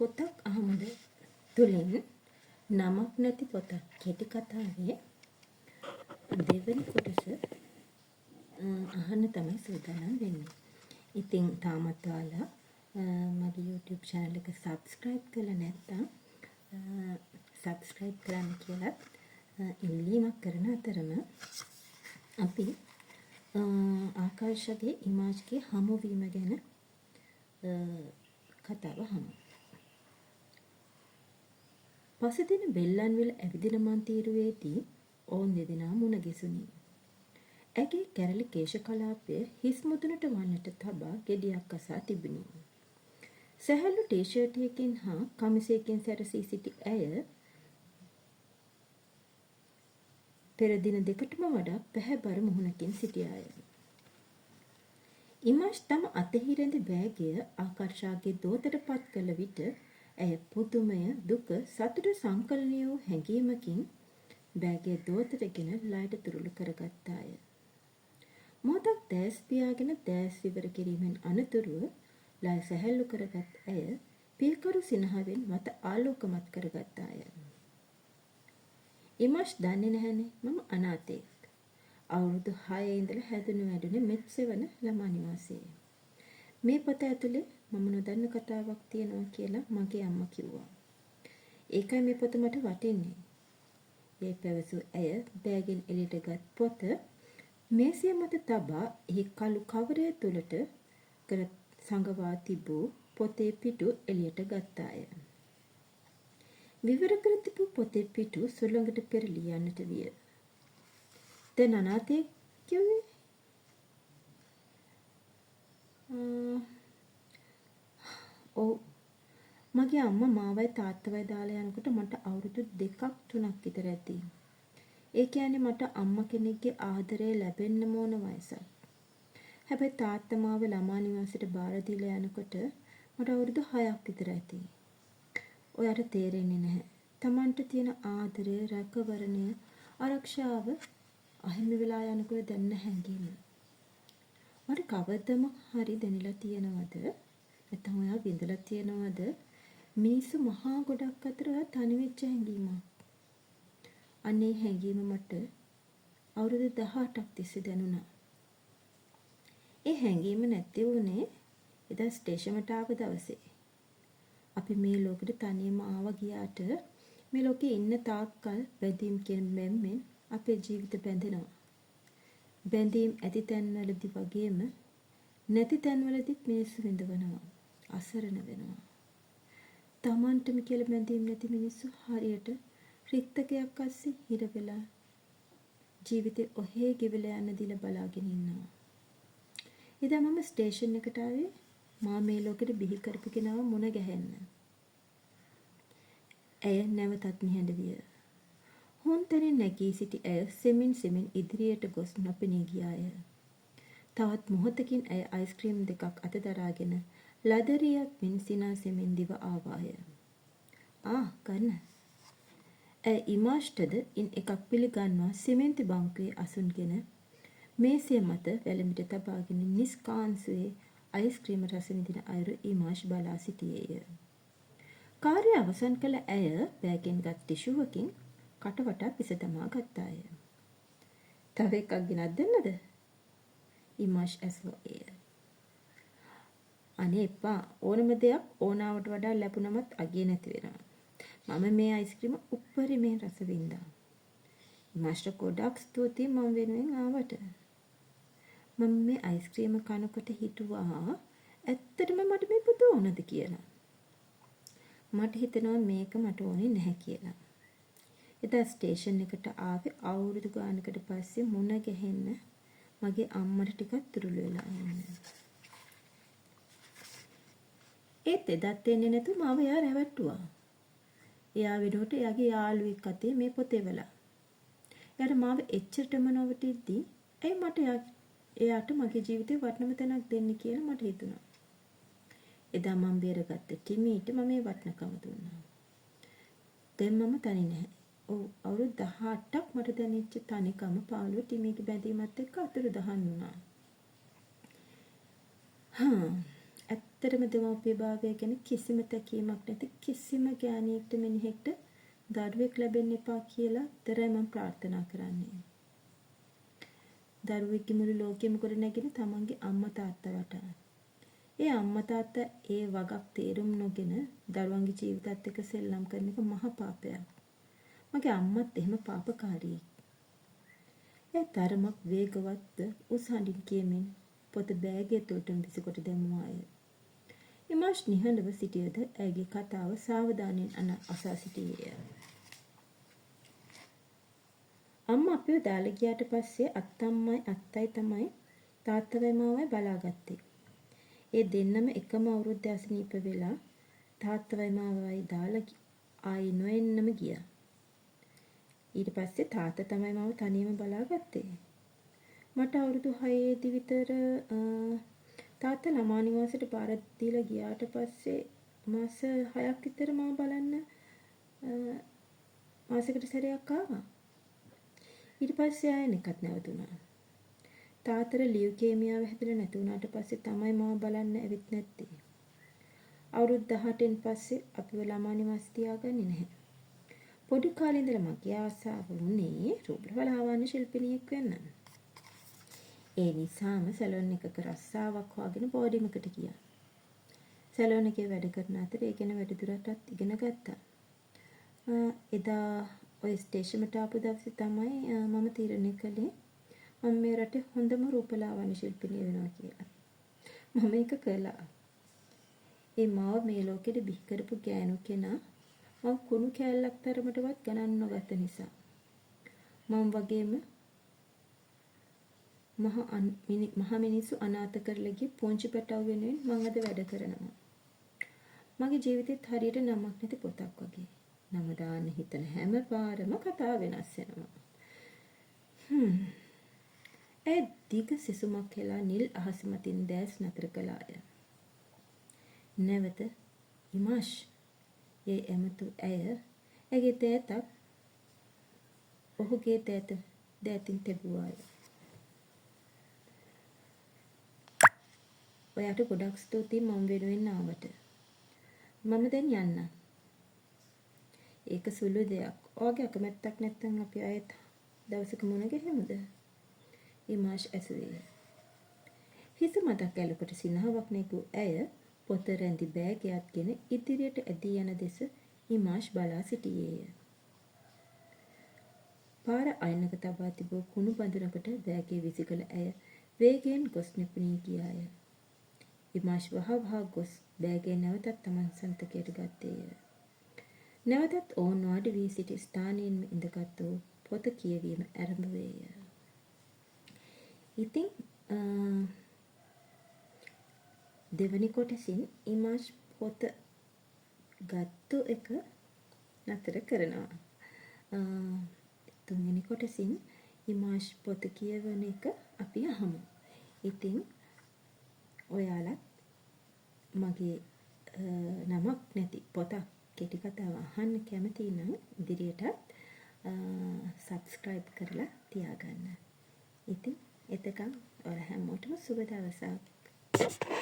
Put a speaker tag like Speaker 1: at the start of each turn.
Speaker 1: පොතක් අහමුද තුලින් නමක් නැති පොතක් කෙටි කතාවේ දෙවෙනි කොටස අහන්න තමයි සූදානම් වෙන්නේ. ඉතින් තාමත් ඔයාලා මගේ YouTube channel එක subscribe කරලා නැත්නම් subscribe කරන්න කියලා ඉල්ලීමක් කරන අතරම අපි ආකාශගේ ඉමාජ්ගේ හමුවීම ගැන කතාව අහමු. පසුදින බෙල්ලන්විල ඇවිදින මන්තීරුවේදී ඔවුන් දෙදෙනා මුණ ගැසුණි. ඇගේ කැරලි කේශ කලාපය හිස් මුදුනට වන්නට තබා ගෙඩියක් අසා තිබුණි. සැහැල්ලු ටී-ෂර්ටයකින් හා කමිසයකින් සැරසී සිටි ඇය පෙර දින දෙකටම වඩා පැහැබර මුහුණකින් සිටියාය. ඉමාජ් තම අතෙහි රැඳි බෑගය ආකර්ෂාගේ දෝතට පත් කළ විට ඇය පුදුමය දුක සතුට සංකලනය වූ හැඟීමකින් බෑගය දෝතටගෙන ලයට තුරුළු කරගත්තාය. මොහොතක් දැස් පියාගෙන දැස් විවර කිරීමෙන් අනතුරුව ලය සැහැල්ලු කරගත් ඇය පියකරු සිනහවෙන් මත ආලෝකමත් කරගත්තාය. ඉමාජ් දන්නේ නැහැනේ මම අනාථයෙක්. අවුරුදු 6 ඉඳලා හැදුණු වැඩුණේ මෙත් සෙවන ළමා නිවාසයේ. මේ පොත ඇතුලේ මම නොදන්න කතාවක් තියෙනවා කියලා මගේ අම්මා කිව්වා. ඒකයි මේ පොත මට වටින්නේ. ඒ පැවසූ ඇය බෑගෙන් එළියට ගත් පොත මේසය මත තබා එහි කළු කවරය තුලට කර සංගවා තිබූ පොතේ පිටු එළියට ගත්තාය. විවර කර තිබූ පොතේ පිටු සුළඟට පෙරළී යන්නට විය. දැන් අනාථයෙක් කිව්වේ? ඔව්. මගේ අම්මා මාවයි තාත්තවයි දාලා යනකොට මට අවුරුදු 2ක් 3ක් විතර ඇති. ඒ කියන්නේ මට අම්මා කෙනෙක්ගේ ආදරය ලැබෙන්න ඕන වයසක්. හැබැයි තාත්තා මාව ළමා නිවාසයට බාර දීලා යනකොට මට අවුරුදු 6ක් විතර ඇති. ඔයාට තේරෙන්නේ නැහැ. Tamanට තියෙන ආදරය, රැකවරණය, ආරක්ෂාව අහිමි වෙලා යනකොට දැනෙන හැඟීම. මට කවදම හරි දැනিলা තියෙනවද? නැත්නම් ඔයා විඳලා තියෙනවද? මිනිස්සු මහා ගොඩක් අතර ඔයා තනි වෙච්ච හැඟීමක්. අනේ හැඟීම මට අවුරුදු 18ක් තිස්සේ දැනුණා. ඒ හැඟීම නැති වුණේ එදා ස්ටේෂනට ආව දවසේ. අපි මේ ලෝකෙට තනියම ආවා ගියාට මේ ලෝකේ ඉන්න තාක්කල් බැඳීම් කියන මෙම්මෙන් අපේ ජීවිත බැඳෙනවා. බැඳීම් ඇති තැන්වලදී වගේම නැති තැන්වලදීත් මිනිස්සු විඳවනවා. අසරණ වෙනවා. Tamanටම කියලා බැඳීම් නැති මිනිස්සු හරියට රික්තකයක් අස්සේ හිර වෙලා ජීවිතේ ඔහේ ගෙවිලා යන දිල බලාගෙන ඉන්නවා. එදා මම ස්ටේෂන් එකට ආවේ මා මේ ලෝකෙට බිහි කරපු කෙනාව මුණ ගැහෙන්න. ඇය නැවතත් නිහඬ විය. හොන්තරින් නැගී සිටි ඇය සෙමින් ඉදිරියට ගොස් නොපෙනී ගියාය. තවත් මොහොතකින් ඇය අයිස්ක්‍රීම් දෙකක් අත දරාගෙන ලදරියක් මෙන් සිනාසෙමින් දිව ආවාය. ගන්න. ඇය ඉමාජ්ටද ඉන් එකක් පිළිගන්වා සිමෙන්ති බංකුවේ අසුන්ගෙන මේසය මත වැලමිට තබාගෙන නිස්කාන්සුවේ අයිස්ක්‍රීම රස විඳින අයුරු ඉමාජ් බලා සිටියේය. කාර්ය අවසන් කළ ඇය බෑගෙන් ගත් ටිෂුවකින් කටවටා පිස දමා ගත්තාය. තව එකක් ගෙනත් දෙන්නද? ඉමාජ් ඇසුවේය. අනේ එපා ඕනම දෙයක් ඕනාවට වඩා ලැබුණමත් අගේ නැති වෙනවා. මම මේ අයිස්ක්‍රීම උප්පරිමයෙන් රස වින්දා. ඉමාජ්ට ගොඩක් ස්තුතියි මම වෙනුවෙන් ආවට. මම මේ අයිස්ක්‍රීම කනකොට හිතුවා ඇත්තටම මට මේ පුත ඕනද කියලා. මට හිතෙනවා මේක මට ඕනේ නැහැ කියලා. එදා ස්ටේෂන් එකට ආවේ අවුරුදු ගානකට පස්සේ මුණ ගැහෙන්න මගේ අම්මට ටිකක් තුරුළු වෙලා යන්න. ඒත් එදත් එන්නේ නැතුව මාව එයා රැවට්ටුවා. එයා වෙනුවට එයාගේ යාළුවෙක් අතේ මේ පොත එවලා. එයාට මාව එච්චරටම නොවටිද්දී ඇයි මට එයාට මගේ ජීවිතේ වටිනම තැනක් දෙන්න කියලා මට හිතුණා. එදා මම බේරගත්ත ටිමීට මම මේ වටිනකම දුන්නා. දැන් මම තනි නැහැ. අවුරුදු 18ක් මට දැනෙච්ච තනිකම පාළුව ටිමීගේ බැඳීමත් එක්ක අතුරුදහන් වුණා. ඇත්තටම දෙමව්පිය භාවය ගැන කිසිම තැකීමක් නැති කිසිම ගෑණියෙක්ට මිනිහෙක්ට දරුවෙක් ලැබෙන්න එපා කියලා විතරයි මම ප්‍රාර්ථනා කරන්නේ. දරුවෙක්ගේ මුළු ලෝකෙම ගොඩ නැගෙන තමන්ගේ අම්මා තාත්තා වටා. ඒ අම්මා තාත්තා ඒ වගක් තේරුම් නොගෙන දරුවන්ගේ ජීවිතات එක්ක සෙල්ලම් කරන එක මහ පාපයක්. මගේ අම්මත් එහෙම පාපකාරියෙක්. ඒ තරමක් වේගවත්ව උස් හඬින් කියමින් පොත බෑගය තුළටම විසිකොට දැමුවාය. ඉමාෂ් නිහඬව සිටියද ඇයගේ කතාව සාවධානයෙන් අසා සිටියේය. අම්මා අපිව දාලා ගියාට පස්සේ අත්තම්මයි අත්තයි තමයි තාත්තවයි මාවයි බලාගත්තේ. ඒ දෙන්නම එකම අවුරුද්දේ අසනීප වෙලා තාත්තවයි මාවයි දාලා ආයි නොඑන්නම ගියා. ඊට පස්සේ තාත්තා තමයි මාව තනියම බලාගත්තේ. මට අවුරුදු 6 විතර තාත්තා ළමා නිවාසයට බාර දීලා ගියාට පස්සේ මාස 6ක් විතර මාව බලන්න මාසෙකට සැරයක් ආවා. ඊට පස්සේ ආයෙ නිකත් නැවතුණා. තාත්තට ලියුකේමියාව හැදෙලා නැති වුණාට පස්සේ තමයි මාව බලන්න ඇවිත් නැත්තේ. අවුරුදු 18න් පස්සේ අපිව ළමා නිවාසෙ තියාගන්නේ නැහැ. පොඩි කාලේ ඉඳලා මගේ ආසාව වුණේ රූපවල ආවර්ණ ශිල්පිනියෙක් වෙන්න. ඒ නිසාම සැලොන් එකක රස්සාවක් හොයාගෙන බෝඩිමකට ගියා. සැලොන් එකේ වැඩ කරන අතරේ ඒ ගැන වැඩිදුරටත් ඉගෙන ගත්තා. එදා ඔය ස්ටේෂන්ට ආපු දවසේ තමයි මම තීරණය කළේ මම මේ රටේ හොඳම රූපලාවන්‍ය ශිල්පිනිය වෙනවා කියලා. මම ඒක කළා. ඒ මාව මේ ලෝකෙට බිහි කරපු ගෑනු කෙනා මම කුණු කෑල්ලක් තරමටවත් ගණන් නොගත්ත නිසා. මම වගේම මහ මිනිස්සු අනාථ කරලා ගිය පුංචි පැටව වෙනුවෙන් මම අද වැඩ කරනවා. මගේ ජීවිතේත් හරියට නමක් නැති පොතක් වගේ. නම දාන්න හිතන හැම පාරම කතාව වෙනස් වෙනවා. ඒ දිග සිසුමක් කියලා නිල් අහස මතින් දැස් නතර කළාය. නැවත ඉමාෂ් ඒ එමතු ඇය ඇගේ දෑතක් ඔහුගේ දෑතින් තැබුවාය. ඔයාට ගොඩක් ස්තුතියි මම වෙනුවෙන් ආවට. මම දැන් යන්නම්. ඒක සුළු දෙයක්. ඔයාගේ අකමැත්තක් නැත්නම් අපි ආයෙත් දවසක මුණ ගැහෙමුද? ඉමාෂ් ඇසුවේ. හිස මතක් ඇලකට සිනහවක් නැගූ ඇය පොත රැඳි බෑගයක්ගෙන ඉදිරියට ඇදී යන දෙස ඉමාෂ් බලා සිටියේය. පාර අයිනක තබා තිබූ කුණු බඳුනකට බෑගය විසිකළ ඇය වේගයෙන් ගොස් නිපුණී ගියාය. ඉමාෂ් වහවහ ගොස් බෑගය නැවතත් තමන් සන්තකයට ගත්තේය. නැවතත් ඔවුන් වාඩි වී සිටි ස්ථානයෙන්ම ඉඳගත් වූ පොත කියවීම ආරම්භ වේය. ඉතින් දෙවනි කොටසින් ඉමාෂ් පොත ගත්තු එක නතර කරනවා. තුන්වෙනි කොටසින් ඉමාෂ් පොත කියවන එක අපි අහමු. ඉතින් ඔයාලත් මගේ නමක් නැති පොතක් කෙටි කතාව අහන්න කැමති නම් ඉදිරියටත් subscribe කරලා තියාගන්න. ඉතින් එතකන් ඔයාලා හැමෝටම සුබ දවසක්.